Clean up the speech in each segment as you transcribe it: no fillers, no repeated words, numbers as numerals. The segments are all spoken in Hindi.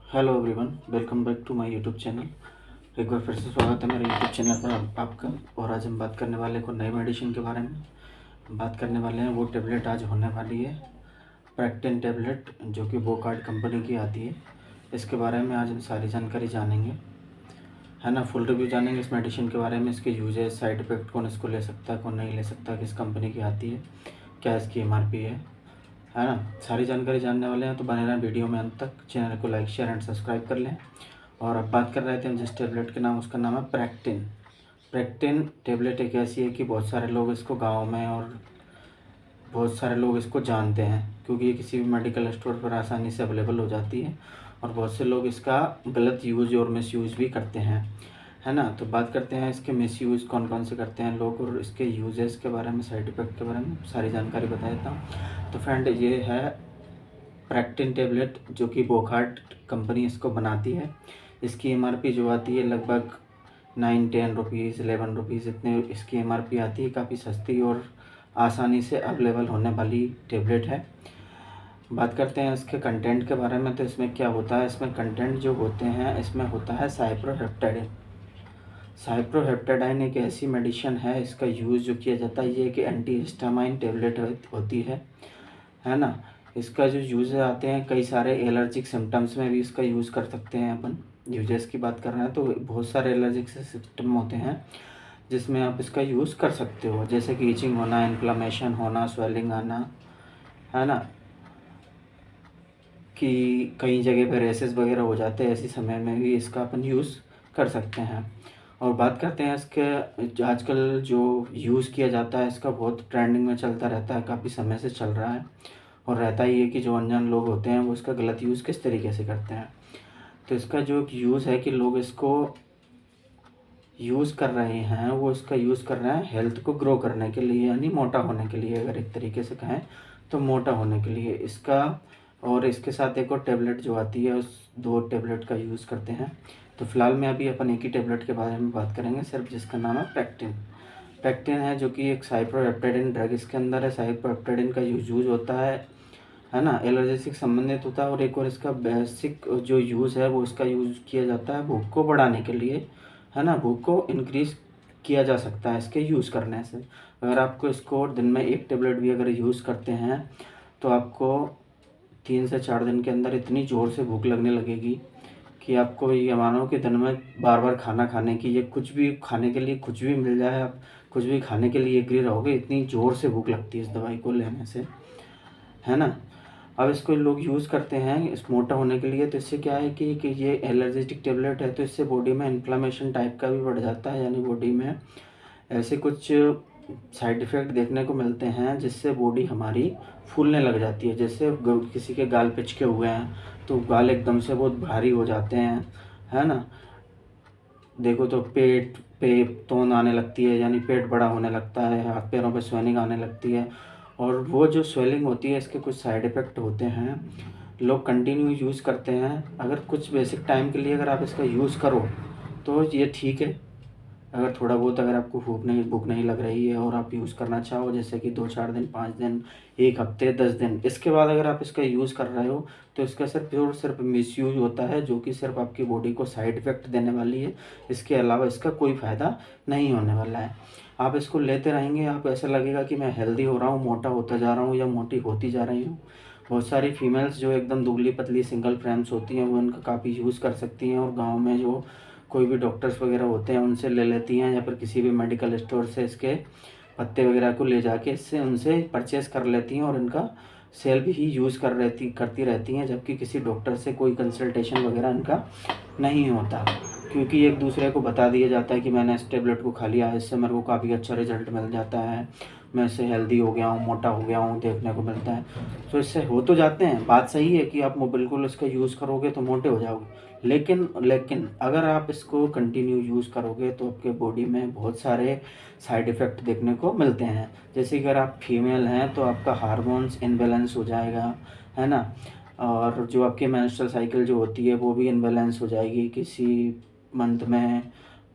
Hello everyone, welcome back to my YouTube channel. एक बार फिर से स्वागत है मेरे यूट्यूब चैनल पर आपका। और आज हम बात करने वाले को नई मेडिसिन के बारे में बात करने वाले हैं। वो टेबलेट आज होने वाली है प्रैक्टिन टेबलेट, जो कि वोकार्ड कंपनी की आती है। इसके बारे में आज हम सारी जानकारी जानेंगे, है ना। फुल रिव्यू जानेंगे इस मेडिसिन के बारे में, इसके यूजेस, साइड इफ़ेक्ट, कौन इसको ले सकता है, कौन नहीं ले सकता, किस कंपनी की आती है, क्या इसकी एमआरपी है ना। सारी जानकारी जानने वाले हैं, तो बने रहें वीडियो में अंत तक। चैनल को लाइक, शेयर एंड सब्सक्राइब कर लें। और अब बात कर रहे थे हम जिस टेबलेट के नाम, उसका नाम है प्रैक्टिन। प्रैक्टिन टेबलेट एक ऐसी है कि बहुत सारे लोग इसको गांव में और बहुत सारे लोग इसको जानते हैं, क्योंकि ये किसी भी मेडिकल स्टोर पर आसानी से अवेलेबल हो जाती है। और बहुत से लोग इसका गलत यूज़ और मिसयूज़ भी करते हैं, है ना। तो बात करते हैं इसके मिसयूज़ कौन कौन से करते हैं लोग, और इसके यूजेस के बारे में, साइड इफ़ेक्ट के बारे में सारी जानकारी बता देता हूँ। तो फ्रेंड, ये है प्रैक्टिन टेबलेट, जो कि वोकार्ड कंपनी इसको बनाती है। इसकी एमआरपी जो आती है लगभग 9-10 रुपीज़, 11 रुपीज़, इतने इसकी एमआरपी आती है। काफ़ी सस्ती और आसानी से अवेलेबल होने वाली टेबलेट है। बात करते हैं इसके कंटेंट के बारे में। तो इसमें क्या होता है, इसमें कंटेंट जो होते हैं, इसमें होता है साइप्रोहेप्टेडिन। साइप्रोहेप्टेडाइन एक ऐसी मेडिसिन है, इसका यूज़ जो किया जाता है, ये कि एंटी हिस्टामाइन टेबलेट होती है ना। इसका जो यूज़ आते हैं, कई सारे एलर्जिक सिम्टम्स में भी इसका यूज़ कर सकते हैं अपन। यूजेस की बात कर रहे हैं तो बहुत सारे एलर्जिक से सिस्टम होते हैं जिसमें आप इसका यूज़ कर सकते हो, जैसे कि इचिंग होना, इन्फ्लामेशन होना, स्वेलिंग आना, है ना, कि कई जगह पर रेसेस वगैरह हो जाते हैं। ऐसे समय में भी इसका अपन यूज़ कर सकते हैं। और बात करते हैं इसके आजकल जो यूज़ किया जाता है, इसका बहुत ट्रेंडिंग में चलता रहता है, काफ़ी समय से चल रहा है। और रहता ही है कि जो अनजान लोग होते हैं वो इसका गलत यूज़ किस तरीके से करते हैं। तो इसका जो यूज़ है कि लोग इसको यूज़ कर रहे हैं, वो इसका यूज़ कर रहे हैं हेल्थ को ग्रो करने के लिए, यानी मोटा होने के लिए, अगर एक तरीके से कहें तो मोटा होने के लिए इसका। और इसके साथ एक और टेबलेट जो आती है, उस 2 टेबलेट का यूज़ करते हैं। तो फिलहाल में अभी अपन एक ही टेबलेट के बारे में बात करेंगे सिर्फ, जिसका नाम है प्रैक्टिन। प्रैक्टिन है जो कि एक साइप्रोहेप्टेडिन ड्रग इसके अंदर है। साइप्रोहेप्टेडिन का यूज होता है ना, एलर्जी से संबंधित होता है। और एक और इसका बेसिक जो यूज़ है, वो इसका यूज़ किया जाता है भूख को बढ़ाने के लिए, है ना। भूख को इंक्रीज़ किया जा सकता है इसके यूज़ करने से। अगर आपको इसको दिन में 1 टेबलेट भी अगर यूज़ करते हैं, तो आपको 3 से 4 दिन के अंदर इतनी ज़ोर से भूख लगने लगेगी कि आपको ये मानो कि दिन में बार बार खाना खाने की, ये कुछ भी खाने के लिए कुछ भी मिल जाए, आप कुछ भी खाने के लिए एग्री रहोगे, इतनी ज़ोर से भूख लगती है इस दवाई को लेने से, है ना। अब इसको लोग यूज़ करते हैं इस मोटा होने के लिए। तो इससे क्या है कि ये एलर्जेटिक टेबलेट है, तो इससे बॉडी में इन्फ्लामेशन टाइप का भी बढ़ जाता है, यानी बॉडी में ऐसे कुछ साइड इफ़ेक्ट देखने को मिलते हैं जिससे बॉडी हमारी फूलने लग जाती है। जैसे किसी के गाल पिचके हुए हैं तो गाल एकदम से बहुत भारी हो जाते हैं, है ना। देखो तो पेट पे तोंद आने लगती है, यानी पेट बड़ा होने लगता है, हाथ पैरों पे स्वेलिंग आने लगती है। और वो जो स्वेलिंग होती है, इसके कुछ साइड इफ़ेक्ट होते हैं। लोग कंटिन्यू यूज़ करते हैं। अगर कुछ बेसिक टाइम के लिए अगर आप इसका यूज़ करो तो ये ठीक है। अगर थोड़ा बहुत अगर आपको भूख नहीं लग रही है और आप यूज़ करना चाहो, जैसे कि 2-4 दिन, 5 दिन, 1 हफ्ते, 10 दिन, इसके बाद अगर आप इसका यूज़ कर रहे हो, तो इसका सिर्फ और सिर्फ मिसयूज़ होता है, जो कि सिर्फ आपकी बॉडी को साइड इफ़ेक्ट देने वाली है। इसके अलावा इसका कोई फ़ायदा नहीं होने वाला है। आप इसको लेते रहेंगे, आपको ऐसा लगेगा कि मैं हेल्दी हो रहा हूँ, मोटा होता जा रहा हूँ या मोटी होती जा रही हूँ। बहुत सारी फीमेल्स जो एकदम दुबली पतली सिंगल फ्रेम्स होती हैं, वो इनका काफ़ी यूज़ कर सकती हैं। और गाँव में जो कोई भी डॉक्टर्स वगैरह होते हैं, उनसे ले लेती हैं, या फिर किसी भी मेडिकल स्टोर से इसके पत्ते वगैरह को ले जाके इससे उनसे परचेज़ कर लेती हैं, और इनका सेल्फ ही यूज़ करती रहती हैं। जबकि किसी डॉक्टर से कोई कंसल्टेशन वगैरह इनका नहीं होता, क्योंकि एक दूसरे को बता दिया जाता है कि मैंने इस टेबलेट को खा लिया है, इससे मेरे को काफ़ी अच्छा रिजल्ट मिल जाता है, मैं इससे हेल्दी हो गया हूँ, मोटा हो गया हूँ, देखने को मिलता है। तो इससे हो तो जाते हैं, बात सही है कि आप बिल्कुल इसका यूज़ करोगे तो मोटे हो जाओगे। लेकिन अगर आप इसको कंटिन्यू यूज़ करोगे तो आपके बॉडी में बहुत सारे साइड इफ़ेक्ट देखने को मिलते हैं। जैसे कि अगर आप फीमेल हैं तो आपका हार्मोन्स इनबैलेंस हो जाएगा, है ना। और जो आपकी मेंस्ट्रुअल साइकिल जो होती है, वो भी इनबैलेंस हो जाएगी। किसी मंथ में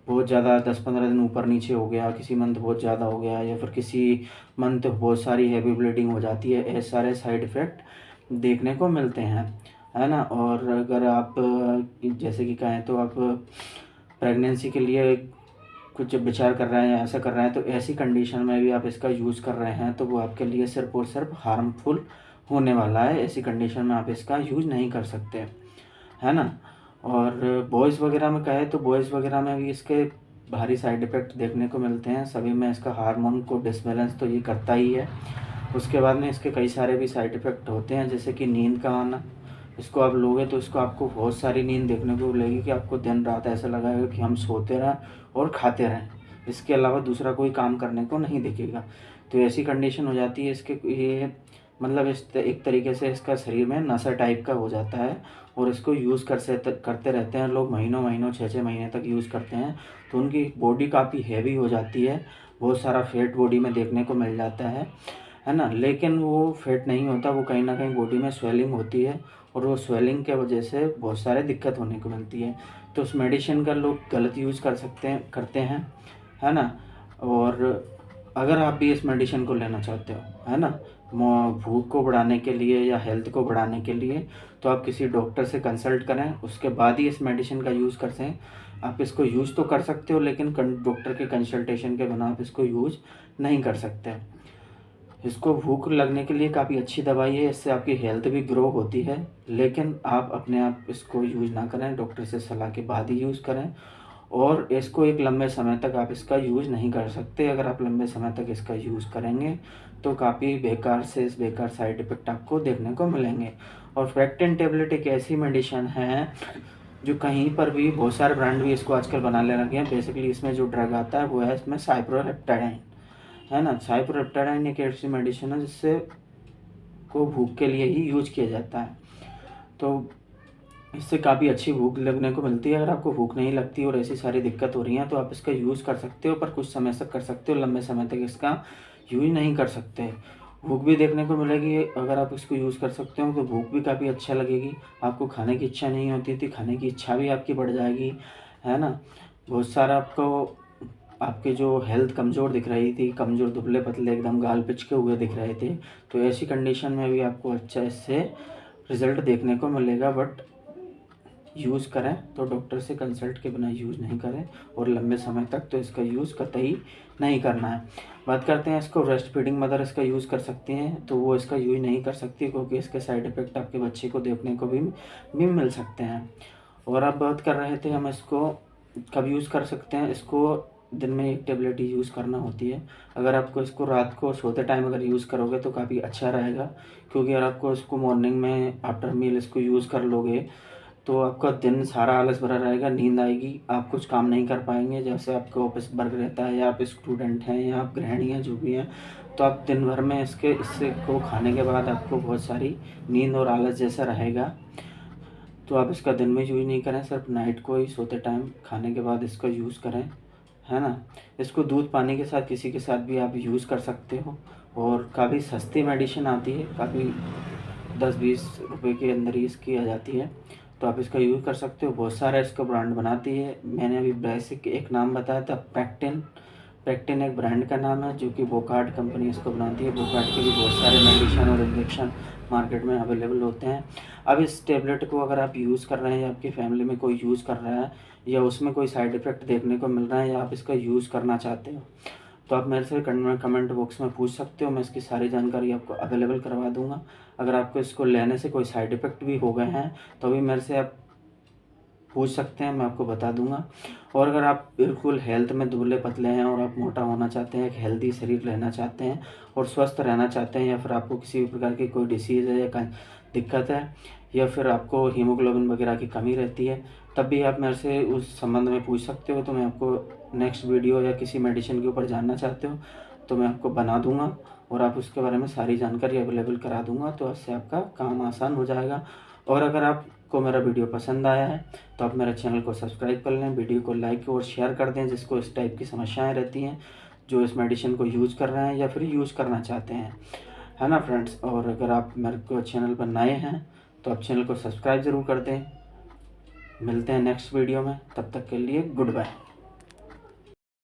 बहुत ज़्यादा 10-15 दिन ऊपर नीचे हो गया, किसी मंथ बहुत ज़्यादा हो गया, या फिर किसी मंथ बहुत सारी हैवी ब्लीडिंग हो जाती है। ऐसे सारे साइड इफ़ेक्ट देखने को मिलते हैं। है ना। और अगर आप जैसे कि कहें तो आप प्रेगनेंसी के लिए कुछ विचार कर रहे हैं या ऐसा कर रहे हैं, तो ऐसी कंडीशन में भी आप इसका यूज़ कर रहे हैं तो वो आपके लिए सिर्फ़ और सिर्फ हार्मफुल होने वाला है। ऐसी कंडीशन में आप इसका यूज़ नहीं कर सकते, है ना। और बॉयज़ वगैरह में कहें तो बॉयज़ वगैरह में भी इसके भारी साइड इफ़ेक्ट देखने को मिलते हैं। सभी में इसका हार्मोन को डिसबैलेंस तो ये करता ही है। उसके बाद में इसके कई सारे भी साइड इफ़ेक्ट होते हैं, जैसे कि नींद का आना। इसको आप लोगे तो इसको आपको बहुत सारी नींद देखने को मिलेगी कि आपको दिन रात ऐसा लगेगा कि हम सोते रहें और खाते रहें, इसके अलावा दूसरा कोई काम करने को नहीं दिखेगा। तो ऐसी कंडीशन हो जाती है इसके, ये मतलब एक तरीके से इसका शरीर में नशा टाइप का हो जाता है। और इसको यूज़ करते रहते हैं लोग, महीनों महीनों 6-6 महीने तक यूज़ करते हैं, तो उनकी बॉडी काफ़ी हैवी हो जाती है, बहुत सारा फैट बॉडी में देखने को मिल जाता है ना। लेकिन वो फैट नहीं होता, वो कहीं न कहीं बॉडी में स्वेलिंग होती है और वो स्वेलिंग के वजह से बहुत सारे दिक्कत होने को मिलती है। तो उस मेडिसिन का लोग गलत यूज़ करते हैं, है ना। और अगर आप भी इस मेडिसिन को लेना चाहते हो, है ना, भूख को बढ़ाने के लिए या हेल्थ को बढ़ाने के लिए, तो आप किसी डॉक्टर से कंसल्ट करें, उसके बाद ही इस मेडिसिन का यूज़ करें। आप इसको यूज़ तो कर सकते हो, लेकिन डॉक्टर के कंसल्टेशन के बिना आप इसको यूज़ नहीं कर सकते। इसको भूख लगने के लिए काफ़ी अच्छी दवाई है, इससे आपकी हेल्थ भी ग्रो होती है, लेकिन आप अपने आप इसको यूज़ ना करें, डॉक्टर से सलाह के बाद ही यूज़ करें। और इसको एक लंबे समय तक आप इसका यूज़ नहीं कर सकते। अगर आप लंबे समय तक इसका यूज़ करेंगे तो काफ़ी बेकार साइड इफ़ेक्ट आपको देखने को मिलेंगे। और फैक्टिन टैबलेट एक ऐसी मेडिसिन है जो कहीं पर भी, बहुत सारे ब्रांड भी इसको आजकल बनाने लगे हैं। बेसिकली इसमें जो ड्रग आता है वो है इसमें साइप्रोहेप्टाडाइन, है ना। साइप्रोहेप्टाडाइन एक ऐसी मेडिसिन है जिससे को भूख के लिए ही यूज किया जाता है। तो इससे काफ़ी अच्छी भूख लगने को मिलती है। अगर आपको भूख नहीं लगती और ऐसी सारी दिक्कत हो रही है तो आप इसका यूज़ कर सकते हो, पर कुछ समय तक कर सकते हो, लंबे समय तक इसका यूज़ नहीं कर सकते। भूख भी देखने को मिलेगी, अगर आप इसको यूज़ कर सकते हो तो भूख भी काफ़ी अच्छा लगेगी। आपको खाने की इच्छा नहीं होती थी, खाने की इच्छा भी आपकी बढ़ जाएगी, है ना। बहुत सारा आपको, आपकी जो हेल्थ कमज़ोर दिख रही थी, कमज़ोर दुबले-पतले एकदम गाल पिचके हुए दिख रहे थे, तो ऐसी कंडीशन में भी आपको अच्छा इससे रिज़ल्ट देखने को मिलेगा। बट यूज़ करें तो डॉक्टर से कंसल्ट के बिना यूज़ नहीं करें, और लंबे समय तक तो इसका यूज़ कतई नहीं करना है। बात करते हैं इसको, ब्रेस्ट फीडिंग मदर इसका यूज़ कर सकती हैं, तो वो इसका यूज़ नहीं कर सकती क्योंकि इसके साइड इफ़ेक्ट आपके बच्चे को देखने को भी मिल सकते हैं। और आप बात कर रहे थे हम इसको कब यूज़ कर सकते हैं, इसको दिन में 1 टेबलेट ही यूज़ करना होती है। अगर आपको इसको रात को सोते टाइम अगर यूज़ करोगे तो काफ़ी अच्छा रहेगा, क्योंकि अगर आपको इसको मॉर्निंग में आफ्टर मील इसको यूज़ कर लोगे तो आपका दिन सारा आलस भरा रहेगा, नींद आएगी, आप कुछ काम नहीं कर पाएँगे। जैसे आपका ऑफ़िस वर्क रहता है, या आप स्टूडेंट हैं या आप गृहिणी हैं, जो भी हैं, तो आप दिन भर में इससे को खाने के बाद आपको बहुत सारी नींद और आलस जैसा रहेगा। तो आप इसका दिन में यूज़ नहीं करें, सिर्फ नाइट को ही सोते टाइम खाने के बाद इसका यूज़ करें, है ना। इसको दूध पानी के साथ किसी के साथ भी आप यूज़ कर सकते हो, और काफ़ी सस्ती मेडिसिन आती है, काफ़ी 10-20 रुपए के अंदर ही इसकी आ जाती है, तो आप इसका यूज़ कर सकते हो। बहुत सारा इसका ब्रांड बनाती है, मैंने अभी बेसिक एक नाम बताया था, पैक्टिन। पैक्टिन एक ब्रांड का नाम है, जो कि वोकार्ड कंपनी इसको बनाती है। वोकार्ड के भी बहुत सारे मेडिसिन और इंजेक्शन मार्केट में अवेलेबल होते हैं। अब इस टैबलेट को अगर आप यूज़ कर रहे हैं, या आपकी फैमिली में कोई यूज़ कर रहा है, या उसमें कोई साइड इफ़ेक्ट देखने को मिल रहा है, या आप इसका यूज़ करना चाहते हो, तो आप मेरे से कमेंट बॉक्स में पूछ सकते हो, मैं इसकी सारी जानकारी आपको अवेलेबल करवा दूँगा। अगर आपको इसको लेने से कोई साइड इफ़ेक्ट भी हो गए हैं, तो भी मेरे से आप पूछ सकते हैं, मैं आपको बता दूँगा। और अगर आप बिल्कुल हेल्थ में दुबले-पतले हैं और आप मोटा होना चाहते हैं, एक हेल्दी शरीर रहना चाहते हैं और स्वस्थ रहना चाहते हैं, या फिर आपको किसी भी प्रकार की कोई डिसीज़ है या दिक्कत है, या फिर आपको हीमोग्लोबिन वगैरह की कमी रहती है, तब भी आप मेरे से उस संबंध में पूछ सकते हो। तो मैं आपको नेक्स्ट वीडियो, या किसी मेडिसिन के ऊपर जानना चाहते हो तो मैं आपको बना दूँगा, और आप उसके बारे में सारी जानकारी अवेलेबल करा दूँगा, तो इससे आपका काम आसान हो जाएगा। और अगर आपको मेरा वीडियो पसंद आया है तो आप मेरे चैनल को सब्सक्राइब कर लें, वीडियो को लाइक और शेयर कर दें, जिसको इस टाइप की समस्याएं रहती हैं, जो इस मेडिसिन को यूज़ कर रहे हैं या फिर यूज़ करना चाहते हैं, है ना फ्रेंड्स। और अगर आप मेरे को चैनल पर नए हैं तो आप चैनल को सब्सक्राइब ज़रूर कर दें। मिलते हैं नेक्स्ट वीडियो में, तब तक के लिए गुड बाय।